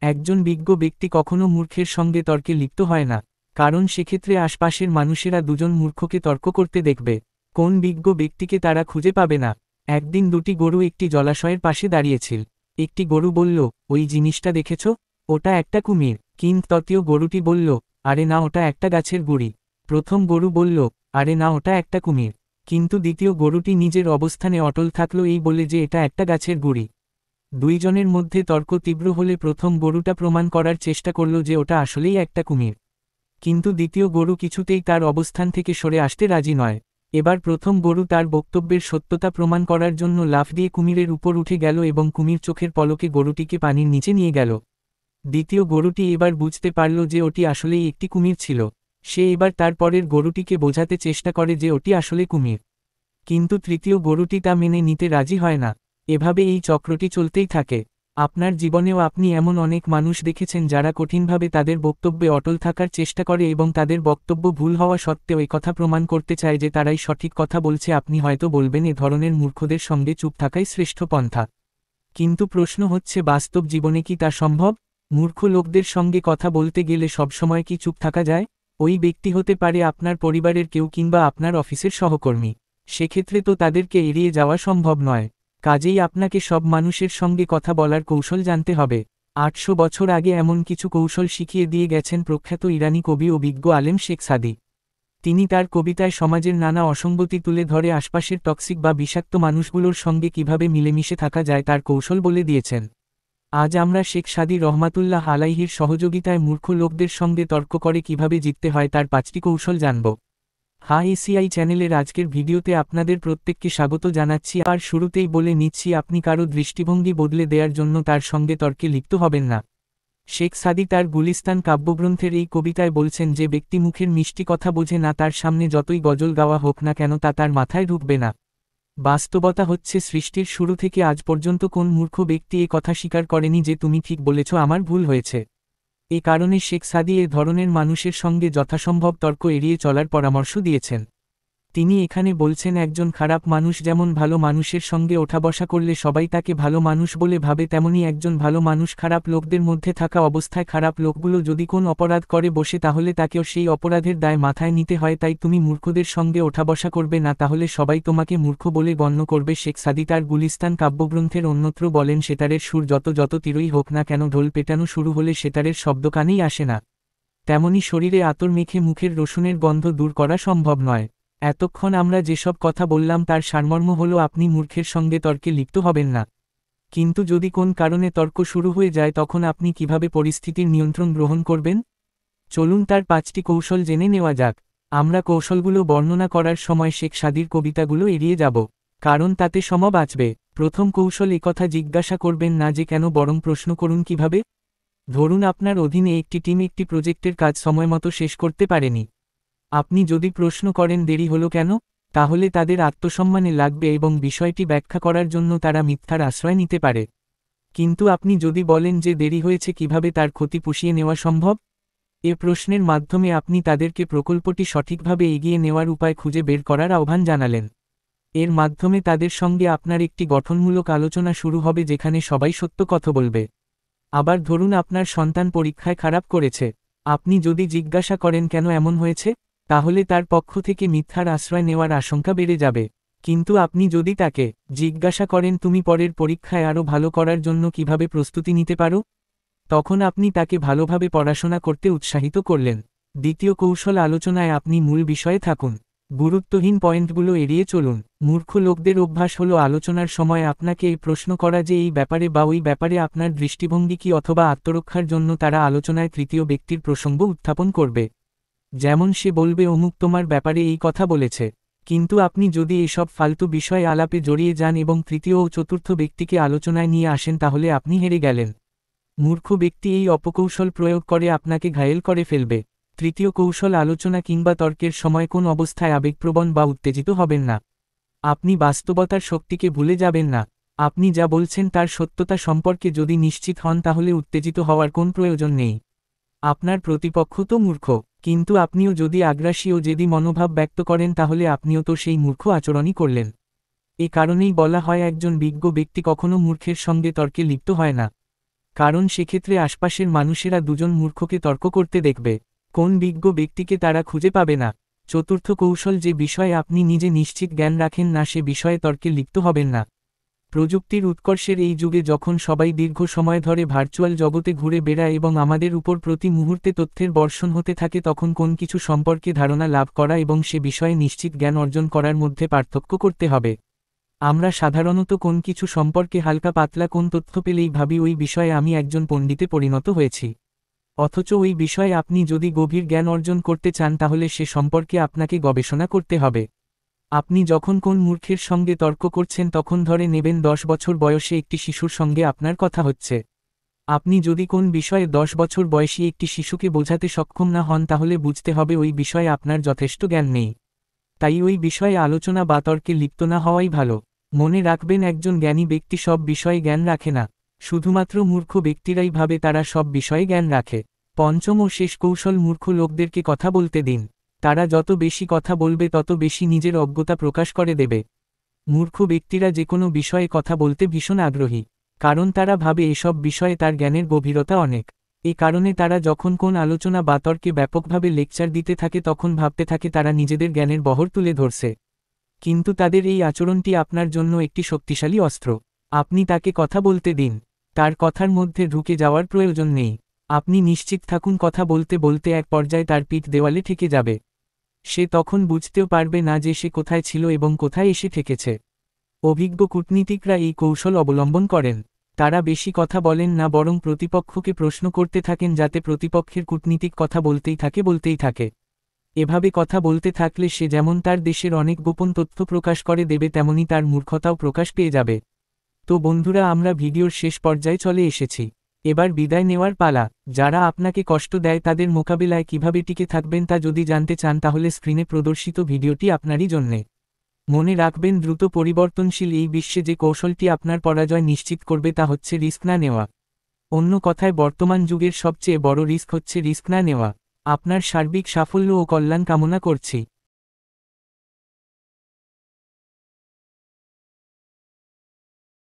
একজন বিজ্ঞ ব্যক্তি কখনো মূর্খের সঙ্গে তর্কে লিপ্ত হয় না, কারণ সেক্ষেত্রে আশপাশের মানুষেরা দুজন মূর্খকে তর্ক করতে দেখবে। কোন বিজ্ঞ ব্যক্তিকে তারা খুঁজে পাবে না। একদিন দুটি গরু একটি জলাশয়ের পাশে দাঁড়িয়েছিল। একটি গরু বলল, ওই জিনিসটা দেখেছ? ওটা একটা কুমির। কিন্তু তৃতীয় গরুটি বলল, আরে না, ওটা একটা গাছের গুঁড়ি। প্রথম গরু বলল, আরে না, ওটা একটা কুমির। কিন্তু দ্বিতীয় গরুটি নিজের অবস্থানে অটল থাকল এই বলে যে এটা একটা গাছের গুঁড়ি। দুইজনের মধ্যে তর্ক তীব্র হলে প্রথম গরুটা প্রমাণ করার চেষ্টা করল যে ওটা আসলেই একটা কুমির। কিন্তু দ্বিতীয় গরু কিছুতেই তার অবস্থান থেকে সরে আসতে রাজি নয়। এবার প্রথম গরু তার বক্তব্যের সত্যতা প্রমাণ করার জন্য লাফ দিয়ে কুমিরের উপর উঠে গেল এবং কুমির চোখের পলকে গরুটিকে পানির নিচে নিয়ে গেল। দ্বিতীয় গরুটি এবার বুঝতে পারল যে ওটি আসলেই একটি কুমির ছিল। সে এবার তার পরের গরুটিকে বোঝাতে চেষ্টা করে যে ওটি আসলে কুমির। কিন্তু তৃতীয় গরুটি তা মেনে নিতে রাজি হয় না। এভাবে এই চক্রটি চলতেই থাকে। আপনার জীবনেও আপনি এমন অনেক মানুষ দেখেছেন যারা কঠিনভাবে তাদের বক্তব্যে অটল থাকার চেষ্টা করে এবং তাদের বক্তব্য ভুল হওয়া সত্ত্বেও এই কথা প্রমাণ করতে চায় যে তারাই সঠিক কথা বলছে। আপনি হয়তো বলবেন এ ধরনের মূর্খদের সঙ্গে চুপ থাকাই শ্রেষ্ঠ পন্থা। কিন্তু প্রশ্ন হচ্ছে, বাস্তব জীবনে কি তা সম্ভব? মূর্খ লোকদের সঙ্গে কথা বলতে গেলে সবসময় কি চুপ থাকা যায়? ওই ব্যক্তি হতে পারে আপনার পরিবারের কেউ কিংবা আপনার অফিসের সহকর্মী। সেক্ষেত্রে তো তাদেরকে এড়িয়ে যাওয়া সম্ভব নয়। কাজেই আপনাকে সব মানুষের সঙ্গে কথা বলার কৌশল জানতে হবে। ৮০০ বছর আগে এমন কিছু কৌশল শিখিয়ে দিয়ে গেছেন প্রখ্যাত ইরানি কবি ও বিজ্ঞ আলেম শেখ সাদি। তিনি তার কবিতায় সমাজের নানা অসঙ্গতি তুলে ধরে আশপাশের টক্সিক বা বিষাক্ত মানুষগুলোর সঙ্গে কিভাবে মিলেমিশে থাকা যায় তার কৌশল বলে দিয়েছেন। আজ আমরা শেখ সাদি রহমাতুল্লাহ আলাইহির সহযোগিতায় মূর্খ লোকদের সঙ্গে তর্ক করে কিভাবে জিততে হয় তার ৫টি কৌশল জানব। এসিআই চ্যানেলের আজকের ভিডিওতে আপনাদের প্রত্যেককে স্বাগত জানাচ্ছি। আর শুরুতেই বলে নিচ্ছি, আপনি কারো দৃষ্টিভঙ্গি বদলে দেওয়ার জন্য তার সঙ্গে তর্কে লিপ্ত হবেন না। শেখ সাদি তার গুলিস্তান কাব্যগ্রন্থের এই কবিতায় বলছেন, যে ব্যক্তি মুখের মিষ্টি কথা বোঝে না তার সামনে যতই গজল গাওয়া হোক না কেন তা তার মাথায় ঢুকবে না। বাস্তবতা হচ্ছে, সৃষ্টির শুরু থেকে আজ পর্যন্ত কোন মূর্খ ব্যক্তি এ কথা স্বীকার করেনি যে তুমি ঠিক বলেছ, আমার ভুল হয়েছে। এ কারণে শেখ সাদি এ ধরনের মানুষের সঙ্গে যথাসম্ভব তর্ক এড়িয়ে চলার পরামর্শ দিয়েছেন। তিনি এখানে বলছেন, একজন খারাপ মানুষ যেমন ভালো মানুষের সঙ্গে ওঠা বসা করলে সবাই তাকে ভালো মানুষ বলে ভাবে, তেমনি একজন ভালো মানুষ খারাপ লোকদের মধ্যে থাকা অবস্থায় খারাপ লোকগুলো যদি কোন অপরাধ করে বসে তাহলে তাকেও সেই অপরাধের দায় মাথায় নিতে হয়। তাই তুমি মূর্খদের সঙ্গে ওঠা বসা করবে না, তাহলে সবাই তোমাকে মূর্খ বলে গণ্য করবে। শেখ সাদি তার গুলিস্তান কাব্যগ্রন্থের অন্যত্র বলেন, সেতারের সুর যত তীরই হোক না কেন, ঢোল পেটানো শুরু হলে সেতারের শব্দ কানেই আসে না। তেমনি শরীরে আতর মেখে মুখের রসুনের গন্ধ দূর করা সম্ভব নয়। এতক্ষণ আমরা যেসব কথা বললাম তার সারমর্ম হলো, আপনি মূর্খের সঙ্গে তর্কে লিপ্ত হবেন না। কিন্তু যদি কোন কারণে তর্ক শুরু হয়ে যায় তখন আপনি কিভাবে পরিস্থিতির নিয়ন্ত্রণ গ্রহণ করবেন? চলুন তার ৫টি কৌশল জেনে নেওয়া যাক। আমরা কৌশলগুলো বর্ণনা করার সময় শেখ সাদির কবিতাগুলো এড়িয়ে যাব, কারণ তাতে সময় বাঁচবে। প্রথম কৌশল, একথা জিজ্ঞাসা করবেন না যে কেন, বরং প্রশ্ন করুন কিভাবে। ধরুন আপনার অধীনে একটি টিম একটি প্রজেক্টের কাজ সময়মতো শেষ করতে পারেনি। আপনি যদি প্রশ্ন করেন দেরি হলো কেন, তাহলে তাদের আত্মসম্মানে লাগবে এবং বিষয়টি ব্যাখ্যা করার জন্য তারা মিথ্যার আশ্রয় নিতে পারে। কিন্তু আপনি যদি বলেন যে দেরি হয়েছে, কিভাবে তার ক্ষতি পুষিয়ে নেওয়া সম্ভব, এ প্রশ্নের মাধ্যমে আপনি তাদেরকে প্রকল্পটি সঠিকভাবে এগিয়ে নেওয়ার উপায় খুঁজে বের করার আহ্বান জানালেন। এর মাধ্যমে তাদের সঙ্গে আপনার একটি গঠনমূলক আলোচনা শুরু হবে যেখানে সবাই সত্য কথা বলবে। আবার ধরুন আপনার সন্তান পরীক্ষায় খারাপ করেছে। আপনি যদি জিজ্ঞাসা করেন কেন এমন হয়েছে, তাহলে তার পক্ষ থেকে মিথ্যার আশ্রয় নেওয়ার আশঙ্কা বেড়ে যাবে। কিন্তু আপনি যদি তাকে জিজ্ঞাসা করেন, তুমি পরের পরীক্ষায় আরও ভালো করার জন্য কিভাবে প্রস্তুতি নিতে পারো, তখন আপনি তাকে ভালোভাবে পড়াশোনা করতে উৎসাহিত করলেন। দ্বিতীয় কৌশল, আলোচনায় আপনি মূল বিষয়ে থাকুন। গুরুত্বহীন পয়েন্টগুলো এড়িয়ে চলুন। মূর্খ লোকদের অভ্যাস হলো আলোচনার সময় আপনাকে এই প্রশ্ন করা যে এই ব্যাপারে বা ওই ব্যাপারে আপনার দৃষ্টিভঙ্গি কী, অথবা আত্মরক্ষার জন্য তারা আলোচনায় তৃতীয় ব্যক্তির প্রসঙ্গ উত্থাপন করবে। যেমন সে বলবে, অমুক তোমার ব্যাপারে এই কথা বলেছে। কিন্তু আপনি যদি এসব ফালতু বিষয় আলাপে জড়িয়ে যান এবং তৃতীয় ও চতুর্থ ব্যক্তিকে আলোচনায় নিয়ে আসেন, তাহলে আপনি হেরে গেলেন। মূর্খ ব্যক্তি এই অপকৌশল প্রয়োগ করে আপনাকে ঘায়েল করে ফেলবে। তৃতীয় কৌশল, আলোচনা কিংবা তর্কের সময় কোন অবস্থায় আবেগপ্রবণ বা উত্তেজিত হবেন না। আপনি বাস্তবতার শক্তিকে ভুলে যাবেন না। আপনি যা বলছেন তার সত্যতা সম্পর্কে যদি নিশ্চিত হন তাহলে উত্তেজিত হওয়ার কোন প্রয়োজন নেই। আপনার প্রতিপক্ষ তো মূর্খ, কিন্তু আপনিও যদি আগ্রাসী ও জেদি মনোভাব ব্যক্ত করেন তাহলে আপনিও তো সেই মূর্খ আচরণই করলেন। এ কারণেই বলা হয়, একজন বিজ্ঞ ব্যক্তি কখনো মূর্খের সঙ্গে তর্কে লিপ্ত হয় না। কারণ সেক্ষেত্রে আশপাশের মানুষেরা দুজন মূর্খকে তর্ক করতে দেখবে। কোন বিজ্ঞ ব্যক্তিকে তারা খুঁজে পাবে না। চতুর্থ কৌশল, যে বিষয়ে আপনি নিজে নিশ্চিত জ্ঞান রাখেন না সে বিষয়ে তর্কে লিপ্ত হবেন না। প্রযুক্তির উৎকর্ষের এই যুগে যখন সবাই দীর্ঘ সময় ধরে ভার্চুয়াল জগতে ঘুরে বেড়ায় এবং আমাদের উপর প্রতি মুহূর্তে তথ্যের বর্ষণ হতে থাকে, তখন কোন কিছু সম্পর্কে ধারণা লাভ করা এবং সে বিষয়ে নিশ্চিত জ্ঞান অর্জন করার মধ্যে পার্থক্য করতে হবে। আমরা সাধারণত কোন কিছু সম্পর্কে হালকা পাতলা কোন তথ্য পেলেই ভাবি ওই বিষয়ে আমি একজন পণ্ডিতে পরিণত হয়েছি। অথচ ওই বিষয়ে আপনি যদি গভীর জ্ঞান অর্জন করতে চান তাহলে সে সম্পর্কে আপনাকে গবেষণা করতে হবে। আপনি যখন কোন মূর্খের সঙ্গে তর্ক করছেন তখন ধরে নেবেন 10 বছর বয়সে একটি শিশুর সঙ্গে আপনার কথা হচ্ছে। আপনি যদি কোন বিষয়ে 10 বছর বয়সী একটি শিশুকে বোঝাতে সক্ষম না হন তাহলে বুঝতে হবে ওই বিষয়ে আপনার যথেষ্ট জ্ঞান নেই। তাই ওই বিষয়ে আলোচনা বা তর্কে লিপ্ত না হওয়াই ভালো। মনে রাখবেন, একজন জ্ঞানী ব্যক্তি সব বিষয়ে জ্ঞান রাখে না। শুধুমাত্র মূর্খ ব্যক্তিরাই ভাবে তারা সব বিষয়ে জ্ঞান রাখে। পঞ্চম ও শেষ কৌশল, মূর্খ লোকদেরকে কথা বলতে দিন। তারা যত বেশি কথা বলবে তত বেশি নিজের অজ্ঞতা প্রকাশ করে দেবে। মূর্খ ব্যক্তিরা যে কোনো বিষয়ে কথা বলতে ভীষণ আগ্রহী, কারণ তারা ভাবে এসব বিষয়ে তার জ্ঞানের গভীরতা অনেক। এ কারণে তারা যখন কোন আলোচনা বা তর্কে ব্যাপকভাবে লেকচার দিতে থাকে তখন ভাবতে থাকে তারা নিজেদের জ্ঞানের বহর তুলে ধরছে। কিন্তু তাদের এই আচরণটি আপনার জন্য একটি শক্তিশালী অস্ত্র। আপনি তাকে কথা বলতে দিন, তার কথার মধ্যে ঢুকে যাওয়ার প্রয়োজন নেই। আপনি নিশ্চিত থাকুন কথা বলতে বলতে এক পর্যায়ে তার পিঠ দেওয়ালে ঠেকে যাবে। সে তখন বুঝতেও পারবে না যে সে কোথায় ছিল এবং কোথায় এসে ঠেকেছে। অভিজ্ঞ কূটনীতিকরা এই কৌশল অবলম্বন করেন। তারা বেশি কথা বলেন না, বরং প্রতিপক্ষকে প্রশ্ন করতে থাকেন যাতে প্রতিপক্ষের কূটনীতিক কথা বলতেই থাকে। এভাবে কথা বলতে থাকলে সে যেমন তার দেশের অনেক গোপন তথ্য প্রকাশ করে দেবে, তেমনি তার মূর্খতাও প্রকাশ পেয়ে যাবে। তো বন্ধুরা, আমরা ভিডিওর শেষ পর্যায়ে চলে এসেছি। এবার বিদায় নেওয়ার পালা। যারা আপনাকে কষ্ট দেয় তাদের মোকাবিলায় কিভাবে টিকে থাকবেন তা যদি জানতে চান তাহলে স্ক্রিনে প্রদর্শিত ভিডিওটি আপনারই জন্যে। মনে রাখবেন, দ্রুত পরিবর্তনশীল এই বিশ্বে যে কৌশলটি আপনার পরাজয় নিশ্চিত করবে তা হচ্ছে রিস্ক না নেওয়া। অন্য কথায়, বর্তমান যুগের সবচেয়ে বড় রিস্ক হচ্ছে রিস্ক না নেওয়া। আপনার সার্বিক সাফল্য ও কল্যাণ কামনা করছি।